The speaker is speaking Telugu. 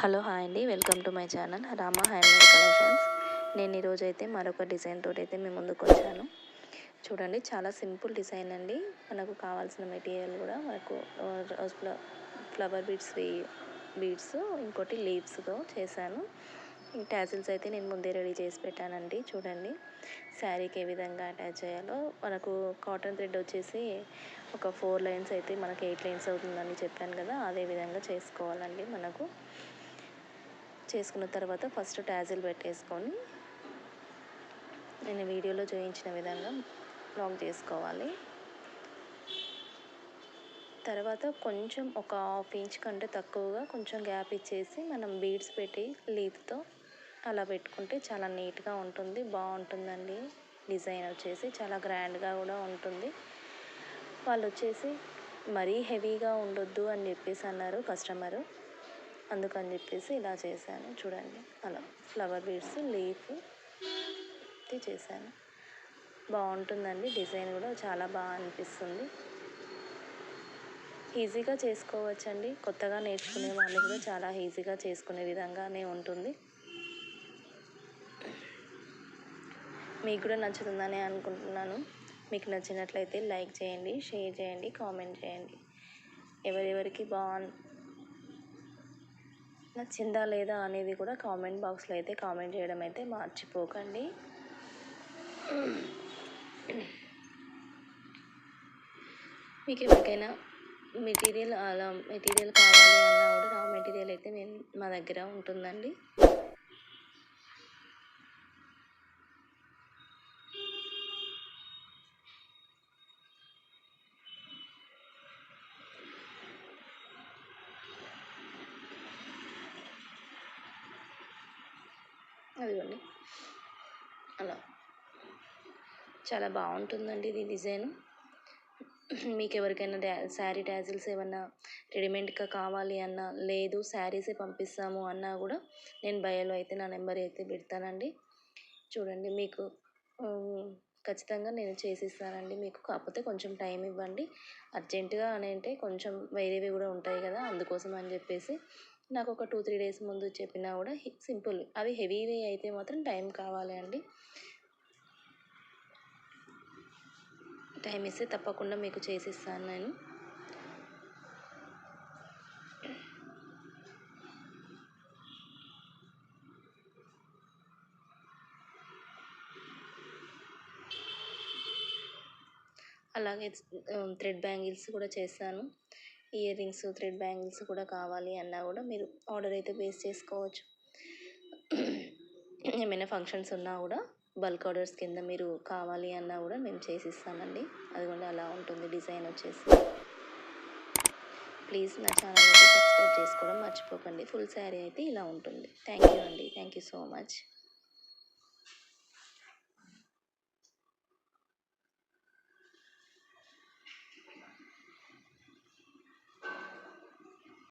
హలో హాయ్ అండి, welcome to my channel Rama handmade collections. నేను ఈరోజు అయితే మరొక డిజైన్ తోటి అయితే మీ ముందుకు వచ్చాను. చూడండి, చాలా సింపుల్ డిజైన్ అండి. మనకు కావాల్సిన మెటీరియల్ కూడా మనకు రోజ్ ఫ్లవర్ బీడ్స్ ఇంకోటి లీవ్స్తో చేశాను. టాజిల్స్ అయితే నేను ముందే రెడీ చేసి పెట్టానండి. చూడండి, శారీకి ఏ విధంగా అటాచ్ చేయాలో. మనకు కాటన్ థ్రెడ్ వచ్చేసి ఒక 4 లైన్స్ అయితే మనకి 8 లైన్స్ అవుతుందని చెప్పాను కదా, అదే విధంగా చేసుకోవాలండి. చేసుకున్న తర్వాత ఫస్ట్ టాజిల్ పెట్టేసుకొని నేను వీడియోలో చూపించిన విధంగా లాక్ చేసుకోవాలి. తర్వాత కొంచెం ఒక హాఫ్ ఇంచ్ కంటే తక్కువగా కొంచెం గ్యాప్ ఇచ్చేసి మనం బీడ్స్ పెట్టి లీఫ్తో అలా పెట్టుకుంటే చాలా నీట్గా ఉంటుంది, బాగుంటుందండి. డిజైన్ వచ్చేసి చాలా గ్రాండ్గా కూడా ఉంటుంది. వాళ్ళు వచ్చేసి మరీ హెవీగా ఉండొద్దు అని చెప్పేసి అన్నారు కస్టమరు. అందుకని చెప్పేసి ఇలా చేశాను. చూడండి, అలా ఫ్లవర్ బీడ్స్ లీఫ్ చేశాను. బాగుంటుందండి, డిజైన్ కూడా చాలా బాగా అనిపిస్తుంది. ఈజీగా చేసుకోవచ్చండి. కొత్తగా నేర్చుకునే వాళ్ళు కూడా చాలా ఈజీగా చేసుకునే విధంగానే ఉంటుంది. మీకు కూడా నచ్చుతుందని అనుకుంటున్నాను. మీకు నచ్చినట్లయితే లైక్ చేయండి, షేర్ చేయండి, కామెంట్ చేయండి. ఎవరెవరికి నచ్చిందా లేదా అనేది కూడా కామెంట్ బాక్స్లో అయితే కామెంట్ చేయడం అయితే మర్చిపోకండి. మీకు ఎవరికైనా మెటీరియల్ కావాలి అన్నా కూడా రా మెటీరియల్ అయితే మా దగ్గర ఉంటుందండి. అదిగోండి, అలా చాలా బాగుంటుందండి ఇది డిజైన్. మీకు ఎవరికైనా శారీ టాజిల్స్ ఏమన్నా రెడీమేడ్గా కావాలి అన్నా, లేదు శారీసే పంపిస్తాము అన్నా కూడా నేను బయోలో అయితే నా నెంబర్ అయితే పెడతానండి. చూడండి, మీకు ఖచ్చితంగా నేను చేసిస్తానండి. మీకు కాకపోతే కొంచెం టైం ఇవ్వండి. అర్జెంటుగా అని అంటే కొంచెం వేరేవి కూడా ఉంటాయి కదా, అందుకోసం అని చెప్పేసి నాకు ఒక 2-3 డేస్ ముందు చెప్పినా కూడా సింపుల్. అవి హెవీవి అయితే మాత్రం టైం కావాలి అండి. టైం ఇస్తే తప్పకుండా మీకు చేసిస్తాను నేను. అలాగే థ్రెడ్ బ్యాంగిల్స్ కూడా చేస్తాను. ఇయర్ రింగ్స్, థ్రెడ్ బ్యాంగిల్స్ కూడా కావాలి అన్నా కూడా మీరు ఆర్డర్ అయితే బేస్ చేసుకోవచ్చు. ఏమైనా ఫంక్షన్స్ ఉన్నా కూడా బల్క్ ఆర్డర్స్ కింద మీరు కావాలి అన్నా కూడా మేము చేసిస్తామండి. అది కూడా అలా ఉంటుంది డిజైన్ వచ్చేసి. ప్లీజ్ నా ఛానల్ అయితే సబ్స్క్రైబ్ చేసుకోవడం మర్చిపోకండి. ఫుల్ శారీ అయితే ఇలా ఉంటుంది. థ్యాంక్ యూ అండి, థ్యాంక్ యూ సో మచ్.